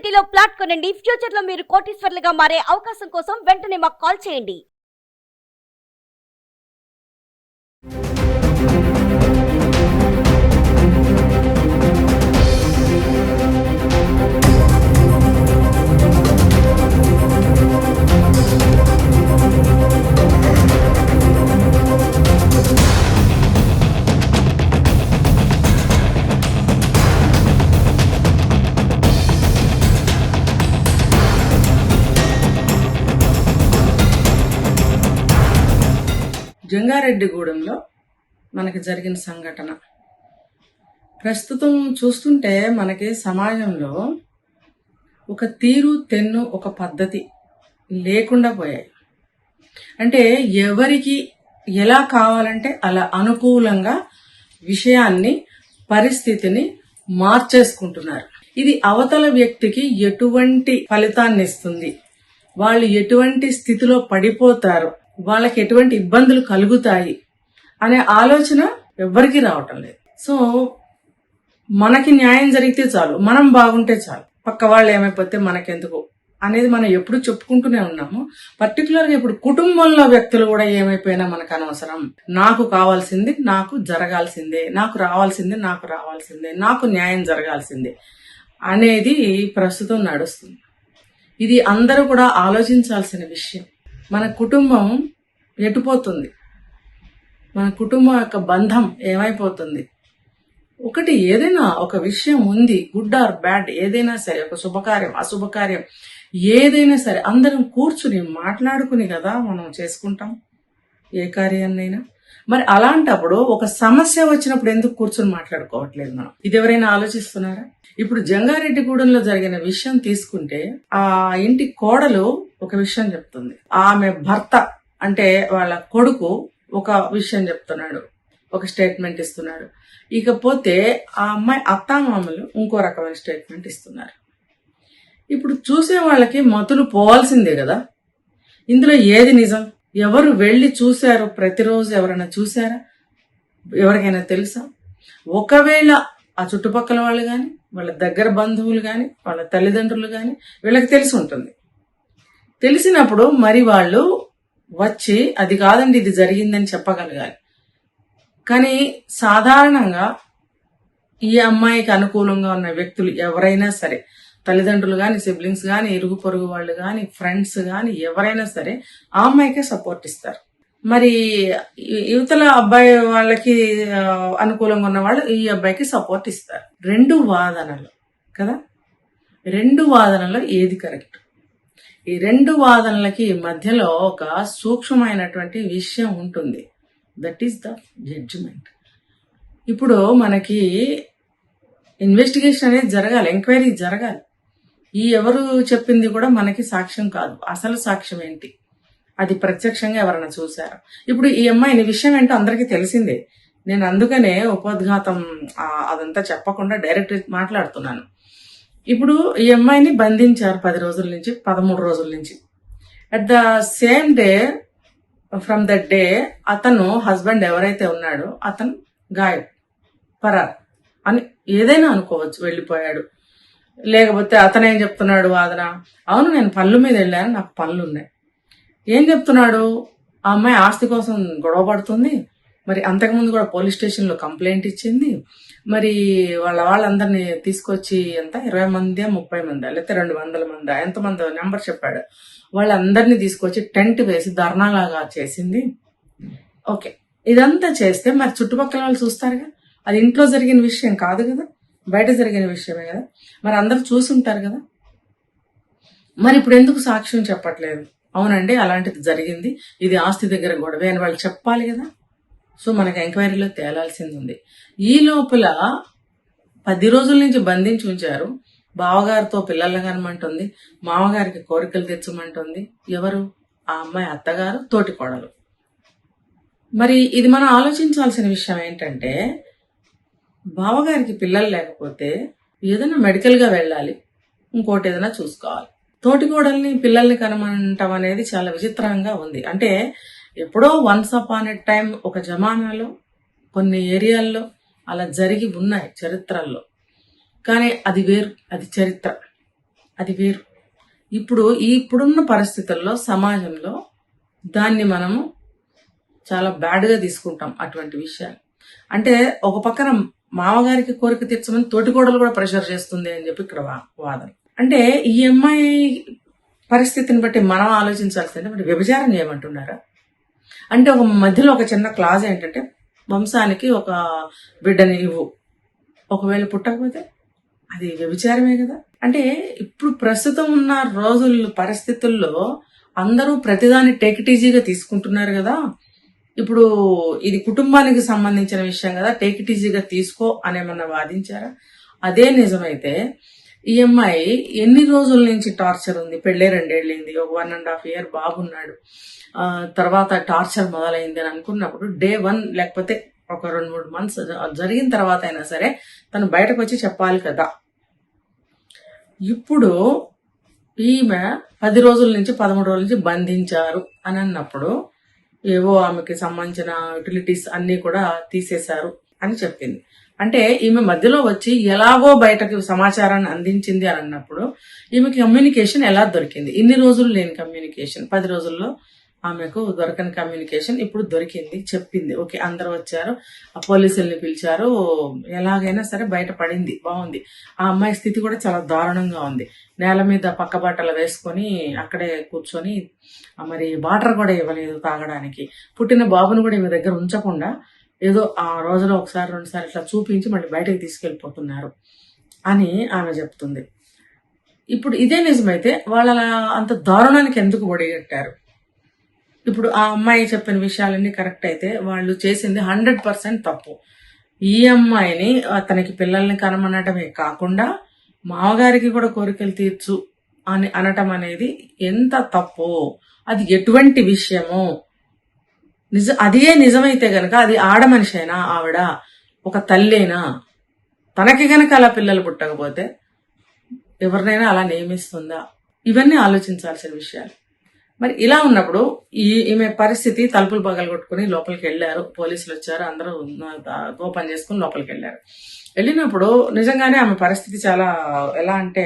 సిటీలో ప్లాట్ కొనండి. ఫ్యూచర్ లో మీరు కోటీశ్వర్లుగా మారే అవకాశం కోసం వెంటనే మాకు కాల్ చేయండి. జంగారెడ్డిగూడెంలో మనకి జరిగిన సంఘటన ప్రస్తుతం చూస్తుంటే మనకి సమాజంలో ఒక తీరు తెన్ను ఒక పద్ధతి లేకుండా పోయాయి. అంటే ఎవరికి ఎలా కావాలంటే అలా అనుకూలంగా విషయాన్ని పరిస్థితిని మార్చేసుకుంటున్నారు. ఇది అవతల వ్యక్తికి ఎటువంటి ఫలితాన్ని ఇస్తుంది, వాళ్ళు ఎటువంటి స్థితిలో పడిపోతారు, వాళ్ళకి ఎటువంటి ఇబ్బందులు కలుగుతాయి అనే ఆలోచన ఎవ్వరికీ రావటం లేదు. సో మనకి న్యాయం జరిగితే చాలు, మనం బాగుంటే చాలు, పక్క వాళ్ళు ఏమైపోతే మనకెందుకు అనేది మనం ఎప్పుడు చెప్పుకుంటూనే ఉన్నాము. పర్టికులర్ గా ఇప్పుడు కుటుంబంలో వ్యక్తులు కూడా ఏమైపోయినా మనకు అనవసరం. నాకు కావాల్సింది నాకు జరగాల్సిందే, నాకు రావాల్సింది నాకు రావాల్సిందే, నాకు న్యాయం జరగాల్సిందే అనేది ప్రస్తుతం నడుస్తుంది. ఇది అందరూ కూడా ఆలోచించాల్సిన విషయం. మన కుటుంబం ఎటుపోతుంది, మన కుటుంబం యొక్క బంధం ఏమైపోతుంది. ఒకటి ఏదైనా ఒక విషయం ఉంది, గుడ్ ఆర్ బ్యాడ్, ఏదైనా సరే, ఒక శుభకార్యం అశుభకార్యం ఏదైనా సరే అందరం కూర్చుని మాట్లాడుకుని కదా మనం చేసుకుంటాం ఏ కార్యాన్నైనా. మరి అలాంటప్పుడు ఒక సమస్య వచ్చినప్పుడు ఎందుకు కూర్చుని మాట్లాడుకోవట్లేదు మనం? ఇది ఎవరైనా ఆలోచిస్తున్నారా? ఇప్పుడు జంగారెడ్డిగూడెంలో జరిగిన విషయం తీసుకుంటే ఆ ఇంటి కోడలు ఒక విషయం చెప్తుంది, ఆమె భర్త అంటే వాళ్ళ కొడుకు ఒక విషయం చెప్తున్నాడు, ఒక స్టేట్మెంట్ ఇస్తున్నాడు. ఇకపోతే ఆ అమ్మాయి అత్తామామలు ఇంకో రకమైన స్టేట్మెంట్ ఇస్తున్నారు. ఇప్పుడు చూసే వాళ్ళకి మతులు పోవాల్సిందే కదా. ఇందులో ఏది నిజం? ఎవరు వెళ్ళి చూశారు? ప్రతిరోజు ఎవరైనా చూశారా? ఎవరికైనా తెలుసా? ఒకవేళ ఆ చుట్టుపక్కల వాళ్ళు కానీ, వాళ్ళ దగ్గర బంధువులు కానీ, వాళ్ళ తల్లిదండ్రులు కానీ వీళ్ళకి తెలిసి ఉంటుంది. తెలిసినప్పుడు మరి వాళ్ళు వచ్చి అది కాదండి ఇది జరిగిందని చెప్పగలగాలి. కానీ సాధారణంగా ఈ అమ్మాయికి అనుకూలంగా ఉన్న వ్యక్తులు ఎవరైనా సరే, తల్లిదండ్రులు కానీ, సిబ్లింగ్స్ కానీ, ఇరుగు పొరుగు వాళ్ళు కానీ, ఫ్రెండ్స్ కానీ ఎవరైనా సరే ఆ అమ్మాయికే సపోర్ట్ ఇస్తారు. మరి యువతల అబ్బాయి వాళ్ళకి అనుకూలంగా ఉన్న వాళ్ళు ఈ అబ్బాయికి సపోర్ట్ ఇస్తారు. రెండు వాదనలు కదా, రెండు వాదనలో ఏది కరెక్ట్? ఈ రెండు వాదనలకి మధ్యలో ఒక సూక్ష్మమైనటువంటి విషయం ఉంటుంది, దట్ ఈస్ ద జడ్జిమెంట్. ఇప్పుడు మనకి ఇన్వెస్టిగేషన్ అనేది జరగాలి, ఎంక్వైరీ జరగాలి. ఈ ఎవరు చెప్పింది కూడా మనకి సాక్ష్యం కాదు. అసలు సాక్ష్యం ఏంటి, అది ప్రత్యక్షంగా ఎవరైనా చూశారు. ఇప్పుడు ఈ అమ్మాయిని విషయం ఏంటో అందరికీ తెలిసిందే. నేను అందుకనే ఉపోద్ఘాతం అదంతా చెప్పకుండా డైరెక్ట్ మాట్లాడుతున్నాను. ఇప్పుడు ఈ అమ్మాయిని బంధించారు 10 రోజుల నుంచి, 13 రోజుల నుంచి. At the same day, from that day అతను హస్బెండ్ ఎవరైతే ఉన్నాడో అతను గాయబ్, పరార్ అని ఏదైనా అనుకోవచ్చు, వెళ్ళిపోయాడు. లేకపోతే అతను ఏం చెప్తున్నాడు వాదన, అవును నేను పనుల మీద వెళ్ళాను, నాకు పనులు ఉన్నాయి. ఏం చెప్తున్నాడు, ఆ అమ్మాయి ఆస్తి కోసం గొడవ పడుతుంది, మరి అంతకుముందు కూడా పోలీస్ స్టేషన్లో కంప్లైంట్ ఇచ్చింది, మరి వాళ్ళందరినీ తీసుకొచ్చి ఎంత 20 మంది 30 మంది లేకపోతే 200 మంది ఎంతమంది నెంబర్ చెప్పాడు, వాళ్ళందరినీ తీసుకొచ్చి టెంట్ వేసి ధర్నాలాగా చేసింది. ఓకే, ఇదంతా చేస్తే మరి చుట్టుపక్కల వాళ్ళు చూస్తారుగా, అది ఇంట్లో జరిగిన విషయం కాదు కదా, బయట జరిగిన విషయమే కదా, మరి అందరూ చూసుంటారు కదా. మరి ఇప్పుడు ఎందుకు సాక్ష్యం చెప్పట్లేదు? అవునండి అలాంటిది జరిగింది, ఇది ఆస్తి దగ్గర గొడవే అని వాళ్ళు చెప్పాలి కదా. సో మనకి ఎంక్వైరీలో తేలాల్సింది ఉంది. ఈ లోపల 10 రోజుల నుంచి బంధించి ఉంచారు. బావగారితో పిల్లల్ని కనమంటుంది, మామగారికి కోరికలు తెచ్చమంటుంది. ఎవరు? ఆ అమ్మాయి అత్తగారు, తోటి కోడలు. మరి ఇది మనం ఆలోచించాల్సిన విషయం ఏంటంటే, బావగారికి పిల్లలు లేకపోతే ఏదైనా మెడికల్గా వెళ్ళాలి, ఇంకోటి ఏదైనా చూసుకోవాలి. తోటి కోడల్ని పిల్లల్ని కనమంటాం అనేది చాలా విచిత్రంగా ఉంది. అంటే ఎప్పుడో వన్స్ అపాన్ ఎ టైం ఒక జమానాలో కొన్ని ఏరియాల్లో అలా జరిగి ఉన్నాయి చరిత్రల్లో. కానీ అది వేరు, అది చరిత్ర. అది వేరు. ఇప్పుడున్న పరిస్థితుల్లో సమాజంలో దాన్ని మనము చాలా బ్యాడ్గా తీసుకుంటాం అటువంటి విషయాలు. అంటే ఒక పక్కన మామగారికి కోరిక తీర్చమని తోటికోడలు కూడా ప్రెషర్ చేస్తుంది అని చెప్పి ఇక్కడ వాదన. అంటే ఈ అమ్మాయి పరిస్థితిని బట్టి మనం ఆలోచించాల్సిందే. మరి వ్యభిచారం చేయమంటున్నారా? అంటే ఒక మధ్యలో ఒక చిన్న క్లాజ్ ఏంటంటే వంశానికి ఒక బిడ్డని ఇవ్వు, ఒకవేళ పుట్టకపోతే అది వ్యభిచారమే కదా. అంటే ఇప్పుడు ప్రస్తుతం ఉన్న రోజుల్లో పరిస్థితుల్లో అందరూ ప్రతిదాన్ని టేక్ ఇట్ ఈజీగా తీసుకుంటున్నారు కదా. ఇప్పుడు ఇది కుటుంబానికి సంబంధించిన విషయం కదా, టేక్ ఇట్ ఈజీగా తీసుకో అనేమన్నా వాదించారా? అదే నిజమైతే ఈ అమ్మాయి ఎన్ని రోజుల నుంచి టార్చర్ ఉంది? పెళ్ళే 2 ఏళ్ళైంది, ఒక 1.5 year బాబున్నాడు, తర్వాత టార్చర్ మొదలైంది అని అనుకున్నప్పుడు డే 1 లేకపోతే ఒక 2-3 months జరిగిన తర్వాత అయినా సరే తను బయటకు వచ్చి చెప్పాలి కదా. ఇప్పుడు ఈమె 10 రోజుల నుంచి 13 రోజుల నుంచి బంధించారు అని అన్నప్పుడు ఏవో ఆమెకి సంబంధించిన యుటిలిటీస్ అన్ని కూడా తీసేశారు అని చెప్పింది. అంటే ఈమె మధ్యలో వచ్చి ఎలాగో బయటకు సమాచారాన్ని అందించింది అని అన్నప్పుడు ఈమెకి కమ్యూనికేషన్ ఎలా దొరికింది? ఇన్ని రోజులు లేని కమ్యూనికేషన్, 10 రోజుల్లో ఆమెకు దొరకని కమ్యూనికేషన్ ఇప్పుడు దొరికింది, చెప్పింది. ఓకే, అందరూ వచ్చారు, ఆ పోలీసుల్ని పిలిచారు, ఎలాగైనా సరే బయటపడింది, బాగుంది. ఆ అమ్మాయి స్థితి కూడా చాలా దారుణంగా ఉంది. నేల మీద పక్క బట్టలు వేసుకొని అక్కడే కూర్చొని, మరి వాటర్ కూడా ఇవ్వలేదు తాగడానికి. పుట్టిన బాబును కూడా ఈమె దగ్గర ఉంచకుండా ఏదో ఆ రోజులో 1-2 సార్లు ఇట్లా చూపించి మళ్ళీ బయటకు తీసుకెళ్లిపోతున్నారు అని ఆమె చెప్తుంది. ఇప్పుడు ఇదే నిజమైతే వాళ్ళ అంత దారుణానికి ఎందుకు ఒడిగట్టారు? ఇప్పుడు ఆ అమ్మాయి చెప్పిన విషయాలన్నీ కరెక్ట్ అయితే వాళ్ళు చేసింది 100% తప్పు. ఈ అమ్మాయిని తనకి పిల్లల్ని కనమనటమే కాకుండా మామగారికి కూడా కోరికలు తీర్చు అని అనటం అనేది ఎంత తప్పు, అది ఎటువంటి విషయము? అదే నిజమైతే గనక అది ఆడ మనిషైనా, ఆవిడ ఒక తల్లేనా? తనకి గనక అలా పిల్లలు పుట్టకపోతే ఎవరినైనా అలా నియమిస్తుందా? ఇవన్నీ ఆలోచించాల్సిన విషయాలు. మరి ఇలా ఉన్నప్పుడు ఈమె పరిస్థితి, తలుపులు పగలగొట్టుకుని లోపలికి వెళ్ళారు, పోలీసులు వచ్చారు, అందరూ ఓపెన్ చేసుకుని లోపలికి వెళ్ళారు. వెళ్ళినప్పుడు నిజంగానే ఆమె పరిస్థితి చాలా ఎలా అంటే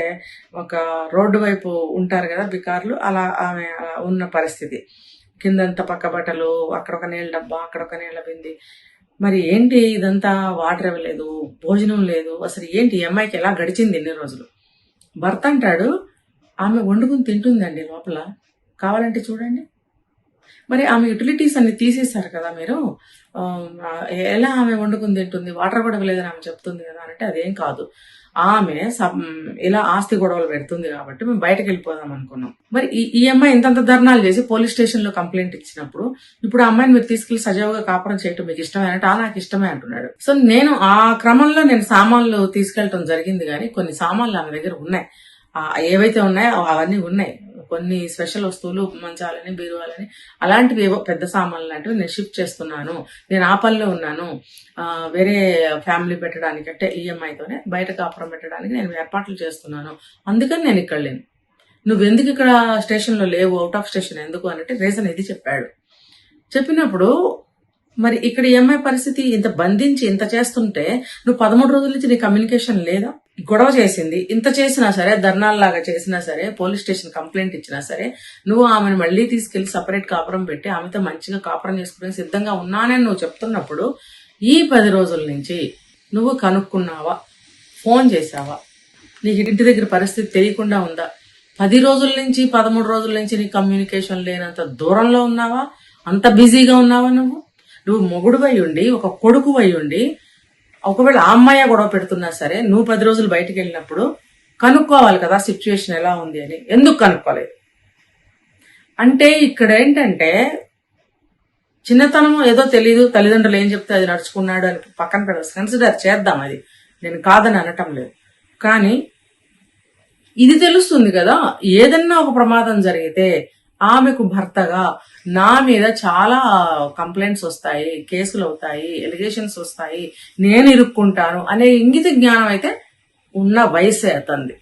ఒక రోడ్డు వైపు ఉంటారు కదా బికార్లు, అలా ఆమె ఉన్న పరిస్థితి. కిందంతా పక్క బట్టలు, అక్కడ ఒక నీళ్ళ డబ్బా, అక్కడ ఒక నీళ్ళ బింది. మరి ఏంటి ఇదంతా? వాటర్ ఇవ్వలేదు, భోజనం లేదు, అసలు ఏంటి ఈ అమ్మాయికి ఎలా గడిచింది ఇన్ని రోజులు? భర్త అంటాడు ఆమె వండుకుని తింటుందండి లోపల, కావాలంటే చూడండి. మరి ఆమె యుటిలిటీస్ అన్ని తీసేశారు కదా మీరు, ఎలా ఆమె వండుకుని తింటుంది? వాటర్ కూడా ఇవ్వలేదని ఆమె చెప్తుంది కదా అంటే అదేం కాదు, ఆమె ఇలా ఆస్తి గొడవలు పెడుతుంది కాబట్టి మేము బయటకు వెళ్ళిపోదాం అనుకున్నాం. మరి ఈ అమ్మాయి ఇంతంత ధర్నాలు చేసి పోలీస్ స్టేషన్ లో కంప్లైంట్ ఇచ్చినప్పుడు ఇప్పుడు ఆ అమ్మాయిని మీరు తీసుకెళ్లి సజావుగా కాపురం చేయటం మీకు ఇష్టమే అంటే నాకు ఇష్టమే అంటున్నాడు. సో నేను ఆ క్రమంలో సామాన్లు తీసుకెళ్లటం జరిగింది, కానీ కొన్ని సామాన్లు ఆమె దగ్గర ఉన్నాయి, ఏవైతే ఉన్నాయో అవన్నీ ఉన్నాయి. కొన్ని స్పెషల్ వస్తువులు, మంచాలని, బీరువాలని, అలాంటివి ఏవో పెద్ద సామాన్లు లాంటివి నేను షిఫ్ట్ చేస్తున్నాను, నేను ఆ పనిలో ఉన్నాను. వేరే ఫ్యామిలీ పెట్టడానికి అంటే ఈఎంఐతోనే బయట కాపురం పెట్టడానికి నేను ఏర్పాట్లు చేస్తున్నాను, అందుకని నేను ఇక్కడ లేను. నువ్వెందుకు ఇక్కడ స్టేషన్లో లేవు, అవుట్ ఆఫ్ స్టేషన్ ఎందుకు అంటే రీజన్ ఇది చెప్పాడు. చెప్పినప్పుడు మరి ఇక్కడ ఈఎంఐ పరిస్థితి ఇంత బంధించి ఇంత చేస్తుంటే నువ్వు 13 రోజుల నుంచి నీ కమ్యూనికేషన్ లేదా? గొడవ చేసింది, ఇంత చేసినా సరే, ధర్నాల్లాగా చేసినా సరే, పోలీస్ స్టేషన్ కంప్లైంట్ ఇచ్చినా సరే, నువ్వు ఆమెను మళ్ళీ తీసుకెళ్లి సపరేట్ కాపురం పెట్టి ఆమెతో మంచిగా కాపురం చేసుకునే సిద్ధంగా ఉన్నానని నువ్వు చెప్తున్నప్పుడు ఈ 10 రోజుల నుంచి నువ్వు కనుక్కున్నావా? ఫోన్ చేసావా? నీకు ఇంటి దగ్గర పరిస్థితి తెలియకుండా ఉందా? 10 రోజుల నుంచి 13 రోజుల నుంచి నీ కమ్యూనికేషన్ లేనంత దూరంలో ఉన్నావా? అంత బిజీగా ఉన్నావా? నువ్వు మొగుడు అయి ఉండి, ఒక కొడుకు అయి ఉండి, ఒకవేళ ఆ అమ్మాయి గొడవ పెడుతున్నా సరే నువ్వు 10 రోజులు బయటకు వెళ్ళినప్పుడు కనుక్కోవాలి కదా సిచ్యువేషన్ ఎలా ఉంది అని. ఎందుకు కనుక్కోలేదు? అంటే ఇక్కడ ఏంటంటే చిన్నతనం ఏదో తెలీదు, తల్లిదండ్రులు ఏం చెప్తే అది నడుచుకున్నాడు అని పక్కన పెడతాం, కన్సిడర్ చేద్దాం, అది నేను కాదని అనటం లేదు. కానీ ఇది తెలుస్తుంది కదా, ఏదన్నా ఒక ప్రమాదం జరిగితే ఆమెకు భర్తగా నా మీద చాలా కంప్లైంట్స్ వస్తాయి, కేసులు అవుతాయి, ఎలిగేషన్స్ వస్తాయి, నేను ఇరుక్కుంటాను అనే ఇంగిత జ్ఞానం అయితే ఉన్న వయసే అతంది.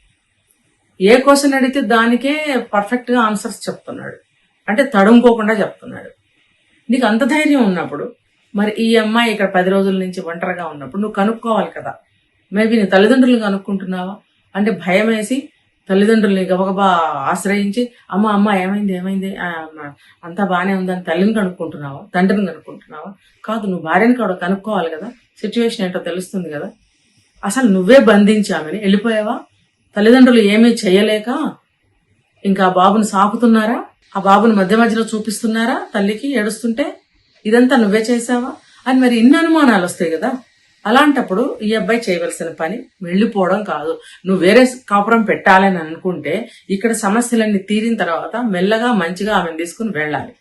ఏ క్వశ్చన్ అడిగితే దానికే పర్ఫెక్ట్ గా ఆన్సర్స్ చెప్తున్నాడు, అంటే తడుముకోకుండా చెప్తున్నాడు. నీకు అంత ధైర్యం ఉన్నప్పుడు మరి ఈ అమ్మాయి ఇక్కడ 10 రోజుల నుంచి ఒంటరిగా ఉన్నప్పుడు నువ్వు కనుక్కోవాలి కదా. మేబీ నీ తల్లిదండ్రులు కనుక్కుంటున్నావా అంటే భయం వేసి తల్లిదండ్రుల్ని గబగబా ఆశ్రయించి అమ్మ ఏమైంది అంతా బాగానే ఉందని తల్లిని కనుక్కుంటున్నావా, తండ్రిని కనుక్కుంటున్నావా? కాదు, నువ్వు భార్యని కూడా కనుక్కోవాలి కదా, సిచ్యువేషన్ ఏంటో తెలుస్తుంది కదా. అసలు నువ్వే బంధించి ఆమెని వెళ్ళిపోయావా? తల్లిదండ్రులు ఏమీ చెయ్యలేక ఇంకా ఆ బాబుని సాకుతున్నారా? ఆ బాబుని మధ్య మధ్యలో చూపిస్తున్నారా తల్లికి ఏడుస్తుంటే? ఇదంతా నువ్వే చేసావా అని మరి ఇన్ని అనుమానాలు వస్తాయి కదా. అలాంటప్పుడు ఈ అబ్బాయి చేయవలసిన పని వెళ్ళిపోవడం కాదు. నువ్వు వేరే కాపురం పెట్టాలని అనుకుంటే ఇక్కడ సమస్యలన్నీ తీరిన తర్వాత మెల్లగా మంచిగా ఆమెను తీసుకుని వెళ్ళాలి.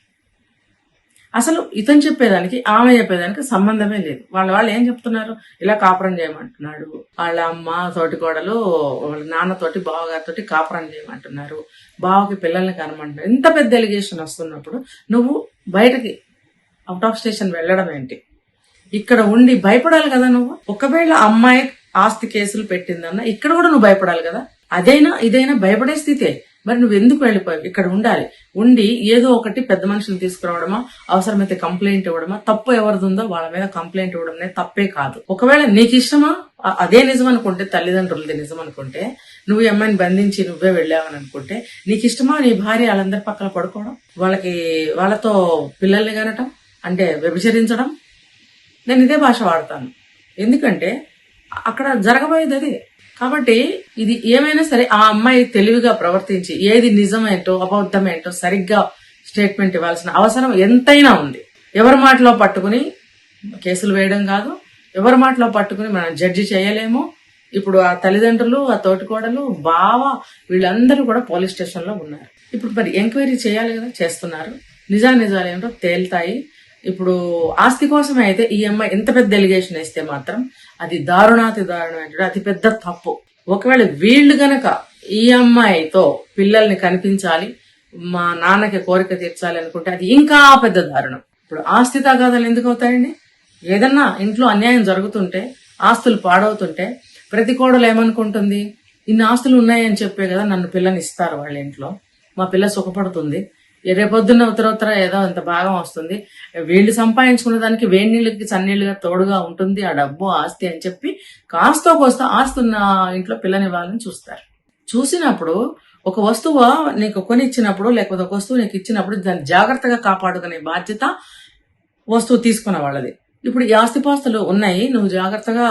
అసలు ఇతను చెప్పేదానికి ఆమె చెప్పేదానికి సంబంధమే లేదు. వాళ్ళు ఏం చెప్తున్నారు, ఇలా కాపురం చేయమంటున్నాడు, వాళ్ళ అమ్మ తోటికోడలు వాళ్ళ నాన్నతోటి బావగారితోటి కాపురం చేయమంటున్నారు, బావకి పిల్లల్ని కనమంటున్నారు. ఇంత పెద్ద ఎలిగేషన్ వస్తున్నప్పుడు నువ్వు బయటకి అవుట్ ఆఫ్ స్టేషన్ వెళ్ళడం ఏంటి? ఇక్కడ ఉండి భయపడాలి కదా నువ్వు. ఒకవేళ అమ్మాయి ఆస్తి కేసులు పెట్టిందన్నా ఇక్కడ కూడా నువ్వు భయపడాలి కదా. అదైనా ఇదైనా భయపడే స్థితే. మరి నువ్వు ఎందుకు వెళ్ళిపోయావు? ఇక్కడ ఉండాలి. ఉండి ఏదో ఒకటి పెద్ద మనుషులు తీసుకురావడమా, అవసరమైతే కంప్లైంట్ ఇవ్వడమా, తప్పు ఎవరిది ఉందో వాళ్ళ మీద కంప్లైంట్ ఇవ్వడం తప్పే కాదు. ఒకవేళ నీకు ఇష్టమా, అదే నిజం అనుకుంటే, తల్లిదండ్రులది నిజం అనుకుంటే, నువ్వు ఈ అమ్మాయిని బంధించి నువ్వే వెళ్ళావని అనుకుంటే, నీకు ఇష్టమా నీ భార్య వాళ్ళందరి పక్కన పడుకోవడం, వాళ్ళతో పిల్లల్ని కనటం, అంటే వ్యభిచరించడం? నేను ఇదే భాష వాడతాను, ఎందుకంటే అక్కడ జరగబోయేది అదే. కాబట్టి ఇది ఏమైనా సరే ఆ అమ్మాయి తెలివిగా ప్రవర్తించి ఏది నిజమేంటో అబద్ధమేంటో సరిగ్గా స్టేట్మెంట్ ఇవ్వాల్సిన అవసరం ఎంతైనా ఉంది. ఎవరి మాటలో పట్టుకుని కేసులు వేయడం కాదు, ఎవరి మాటలో పట్టుకుని మనం జడ్జి చేయలేము. ఇప్పుడు ఆ తల్లిదండ్రులు, ఆ తోటికోడలు, బావ వీళ్ళందరూ కూడా పోలీస్ స్టేషన్ లో ఉన్నారు. ఇప్పుడు మరి ఎంక్వైరీ చేయాలి కదా, చేస్తున్నారు. నిజాలు ఏంటో తేల్తాయి. ఇప్పుడు ఆస్తి కోసమే అయితే ఈ అమ్మాయి ఎంత పెద్ద ఎలిగేషన్ వేస్తే మాత్రం అది దారుణాతి దారుణమైన అతి పెద్ద తప్పు. ఒకవేళ వీళ్ళు గనక ఈ అమ్మాయితో పిల్లల్ని కనిపించాలి, మా నాన్నకి కోరిక తీర్చాలి అనుకుంటే అది ఇంకా పెద్ద దారుణం. ఇప్పుడు ఆస్తి తగాదాలు ఎందుకు అవుతాయండి? ఏదన్నా ఇంట్లో అన్యాయం జరుగుతుంటే, ఆస్తులు పాడవుతుంటే ప్రతి కోడలు ఏమనుకుంటుంది, ఇన్ని ఆస్తులు ఉన్నాయని చెప్పే కదా నన్ను పిల్లని ఇస్తారు వాళ్ళ ఇంట్లో, మా పిల్ల సుఖపడుతుంది, రేపొద్దున్న ఉత్తర ఏదో అంత భాగం వస్తుంది, వీళ్ళు సంపాదించుకున్న దానికి వేడి నీళ్ళకి చన్నీళ్ళుగా తోడుగా ఉంటుంది ఆ డబ్బు ఆస్తి అని చెప్పి కాస్తో కోస్తా ఆస్తి ఉన్న ఇంట్లో పిల్లనివ్వాలని చూస్తారు. చూసినప్పుడు ఒక వస్తువు నీకు కొని ఇచ్చినప్పుడు, లేకపోతే ఒక వస్తువు నీకు ఇచ్చినప్పుడు దాన్ని జాగ్రత్తగా కాపాడుకునే బాధ్యత వస్తువు తీసుకున్న వాళ్ళది. ఇప్పుడు ఈ ఆస్తిపాస్తులు ఉన్నాయి, నువ్వు జాగ్రత్తగా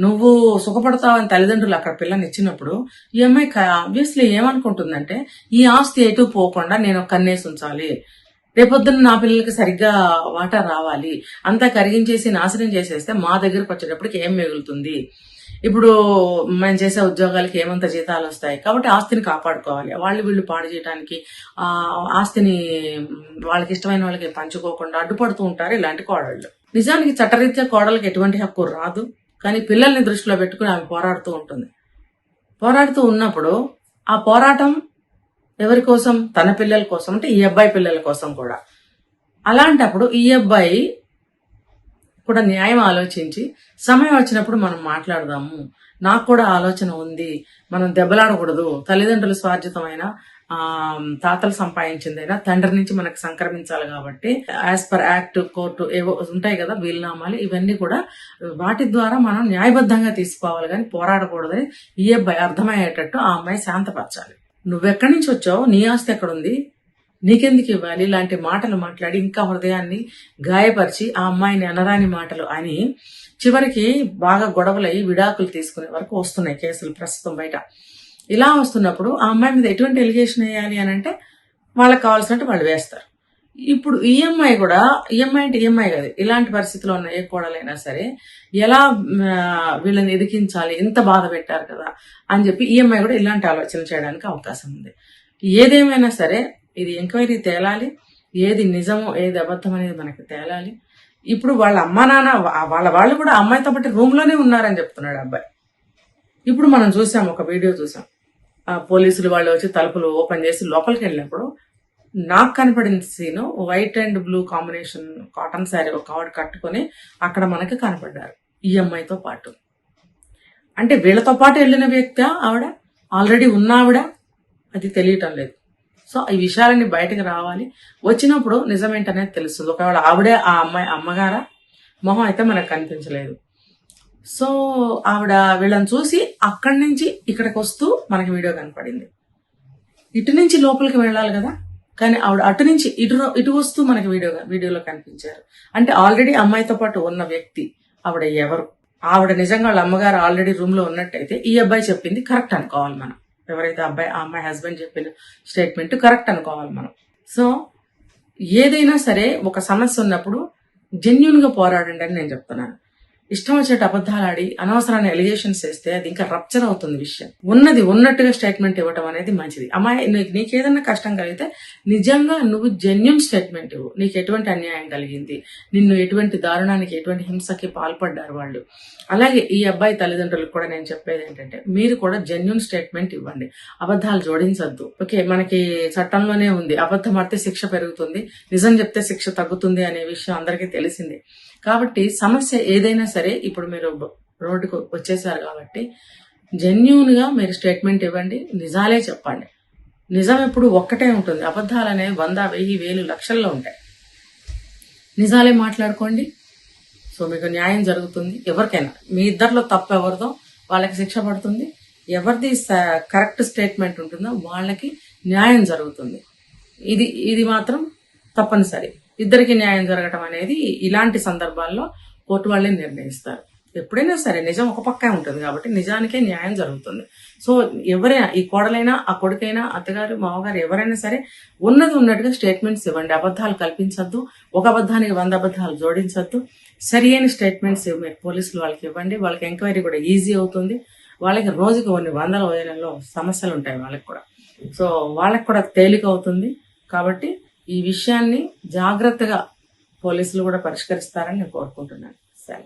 నువ్వు సుఖపడతావని తల్లిదండ్రులు అక్కడ పిల్లని ఇచ్చినప్పుడు ఈ అమ్మాయి ఆబ్వియస్లీ ఏమనుకుంటుందంటే, ఈ ఆస్తి ఎటు పోకుండా నేను కన్నేసి ఉంచాలి, రేపొద్దున నా పిల్లలకి సరిగ్గా వాటా రావాలి, అంతా కరిగించేసి నాశనం చేసేస్తే మా దగ్గరకు వచ్చేటప్పటికి ఏం మిగులుతుంది, ఇప్పుడు మేము చేసే ఉద్యోగాలకి ఏమంత జీతాలు వస్తాయి, కాబట్టి ఆస్తిని కాపాడుకోవాలి. వీళ్ళు పాడు చేయడానికి ఆస్తిని వాళ్ళకి ఇష్టమైన వాళ్ళకి పంచుకోకుండా అడ్డుపడుతూ ఉంటారు ఇలాంటి కోడళ్ళు. నిజానికి చట్టరీత్యా కోడళ్ళకి ఎటువంటి హక్కు రాదు, కానీ పిల్లల్ని దృష్టిలో పెట్టుకుని ఆమె పోరాడుతూ ఉంటుంది. పోరాడుతూ ఉన్నప్పుడు ఆ పోరాటం ఎవరి కోసం? తన పిల్లల కోసం, అంటే ఈ అబ్బాయి పిల్లల కోసం కూడా. అలాంటప్పుడు ఈ అబ్బాయి కూడా న్యాయం ఆలోచించి సమయం వచ్చినప్పుడు మనం మాట్లాడదాము, నాకు కూడా ఆలోచన ఉంది, మనం దెబ్బలాడకూడదు, తల్లిదండ్రులు స్వార్జితమైన తాతలు సంపాదించిందైనా తండ్రి నుంచి మనకు సంక్రమించాలి కాబట్టి యాజ్ పర్ యాక్ట్, కోర్టు ఏవో ఉంటాయి కదా వీలునామాలు, ఇవన్నీ కూడా వాటి ద్వారా మనం న్యాయబద్ధంగా తీసుకోవాలి కానీ పోరాడకూడదని ఈ అబ్బాయి అర్థమయ్యేటట్టు ఆ అమ్మాయి శాంతపరచాలి. నువ్వెక్కడి నుంచి వచ్చావు, నీ ఆస్తి ఎక్కడుంది, నీకెందుకు ఇవ్వాలి, ఇలాంటి మాటలు మాట్లాడి ఇంకా హృదయాన్ని గాయపరిచి ఆ అమ్మాయిని అనరాని మాటలు అని చివరికి బాగా గొడవలయ్యి విడాకులు తీసుకునే వరకు వస్తున్నాయి కేసులు ప్రస్తుతం బయట. ఇలా వస్తున్నప్పుడు ఆ అమ్మాయి మీద ఎటువంటి ఎలిగేషన్ వేయాలి అని అంటే వాళ్ళకి కావాల్సినట్టు వాళ్ళు వేస్తారు. ఇప్పుడు ఈఎంఐ కూడా, ఈఎంఐ అంటే ఈఎంఐ కాదు, ఇలాంటి పరిస్థితిలో ఉన్న ఏ కోడలైనా సరే ఎలా వీళ్ళని ఎదికించాలి, ఎంత బాధ పెట్టారు కదా అని చెప్పి ఈఎంఐ కూడా ఇలాంటి ఆలోచన చేయడానికి అవకాశం ఉంది. ఏదేమైనా సరే ఇది ఎంక్వైరీ తేలాలి, ఏది నిజమో ఏది అబద్ధం అనేది మనకి తేలాలి. ఇప్పుడు వాళ్ళ అమ్మా నాన్న వాళ్ళు కూడా అమ్మాయితో పాటు రూమ్ లోనే ఉన్నారని చెప్తున్నాడు అబ్బాయి. ఇప్పుడు మనం చూసాం, ఒక వీడియో చూసాం, పోలీసులు వాళ్ళు వచ్చి తలుపులు ఓపెన్ చేసి లోపలికి వెళ్ళినప్పుడు నాకు కనపడిన scene white and blue combination cotton sari ఒక ఆవిడ కట్టుకొని అక్కడ మనకి కనపడ్డారు ఈ అమ్మాయితో పాటు. అంటే వీళ్ళతో పాటు వెళ్ళిన వ్యక్తి ఆవిడ, ఆల్రెడీ ఉన్న ఆవిడ, అది తెలియటం లేదు. సో ఈ విషయాలన్నీ బయటకు రావాలి, వచ్చినప్పుడు నిజమేంటనేది తెలుస్తుంది. ఒకవేళ ఆవిడే ఆ అమ్మాయి అమ్మగారా, మొహం అయితే మనకు కనిపించలేదు, సో ఆవిడ వీళ్ళని చూసి అక్కడి నుంచి ఇక్కడికి వస్తూ మనకి వీడియో కనపడింది. ఇటు నుంచి లోపలికి వెళ్ళాలి కదా, కానీ ఆవిడ అటు నుంచి ఇటు వస్తూ మనకి వీడియోలో కనిపించారు. అంటే ఆల్రెడీ అమ్మాయితో పాటు ఉన్న వ్యక్తి ఆవిడ ఎవరు? ఆవిడ నిజంగా వాళ్ళ అమ్మగారు ఆల్రెడీ రూమ్ లో ఉన్నట్టయితే ఈ అబ్బాయి చెప్పింది కరెక్ట్ అనుకోవాలి మనం. ఎవరైతే ఆ అమ్మాయి హస్బెండ్ చెప్పిన స్టేట్మెంట్ కరెక్ట్ అనుకోవాలి మనం. సో ఏదైనా సరే ఒక సమస్య ఉన్నప్పుడు జెన్యున్ గా పోరాడండి అని నేను చెప్తున్నాను. ఇష్టం వచ్చేట అబద్ధాలు ఆడి అనవసరమైన ఎలిగేషన్స్ వేస్తే అది ఇంకా రప్చర్ అవుతుంది విషయం. ఉన్నది ఉన్నట్టుగా స్టేట్మెంట్ ఇవ్వటం అనేది మంచిది. అమ్మాయి నీకేదన్నా కష్టం కలిగితే నిజంగా నువ్వు జెన్యున్ స్టేట్మెంట్ ఇవ్వు. నీకు ఎటువంటి అన్యాయం కలిగింది, నిన్ను ఎటువంటి దారుణానికి ఎటువంటి హింసకి పాల్పడ్డారు వాళ్ళు. అలాగే ఈ అబ్బాయి తల్లిదండ్రులకు కూడా నేను చెప్పేది ఏంటంటే మీరు కూడా జెన్యున్ స్టేట్మెంట్ ఇవ్వండి, అబద్ధాలు జోడించద్దు. ఓకే, మనకి చట్టంలోనే ఉంది అబద్ధం ఆడితే శిక్ష పెరుగుతుంది, నిజం చెప్తే శిక్ష తగ్గుతుంది అనే విషయం అందరికీ తెలిసిందే. కాబట్టి సమస్య ఏదైనా సరే ఇప్పుడు మీరు రోడ్డుకు వచ్చేసారు కాబట్టి జెన్యూన్ గా మీరు స్టేట్మెంట్ ఇవ్వండి, నిజాలే చెప్పండి. నిజం ఎప్పుడు ఒక్కటే ఉంటుంది, అబద్ధాలు అనేవి 100, 1000, 1000 లక్షల్లో ఉంటాయి. నిజాలే మాట్లాడుకోండి. సో మీకు న్యాయం జరుగుతుంది. ఎవరికైనా మీ ఇద్దరిలో తప్పు ఎవరిదో వాళ్ళకి శిక్ష పడుతుంది, ఎవరిది కరెక్ట్ స్టేట్మెంట్ ఉంటుందో వాళ్ళకి న్యాయం జరుగుతుంది. ఇది మాత్రం తప్పనిసరి. ఇద్దరికి న్యాయం జరగటం అనేది ఇలాంటి సందర్భాల్లో కోర్టు వాళ్ళే నిర్ణయిస్తారు. ఎప్పుడైనా సరే నిజం ఒక పక్కే ఉంటుంది కాబట్టి నిజానికే న్యాయం జరుగుతుంది. సో ఎవరైనా, ఈ కోడలైనా, ఆ కొడుకైనా, అత్తగారు, మామగారు ఎవరైనా సరే ఉన్నది ఉన్నట్టుగా స్టేట్మెంట్స్ ఇవ్వండి. అబద్ధాలు కల్పించద్దు, ఒక అబద్ధానికి 100 అబద్ధాలు జోడించద్దు. సరి అయిన స్టేట్మెంట్స్ మీరు పోలీసులు వాళ్ళకి ఇవ్వండి. వాళ్ళకి ఎంక్వైరీ కూడా ఈజీ అవుతుంది. వాళ్ళకి రోజుకి కొన్ని 100,000 సమస్యలు ఉంటాయి వాళ్ళకి కూడా. సో వాళ్ళకి కూడా తేలిక అవుతుంది. కాబట్టి ఈ విషయాన్ని జాగ్రత్తగా పోలీసులు కూడా పరిష్కరిస్తారని నేను కోరుకుంటున్నాను. సరే.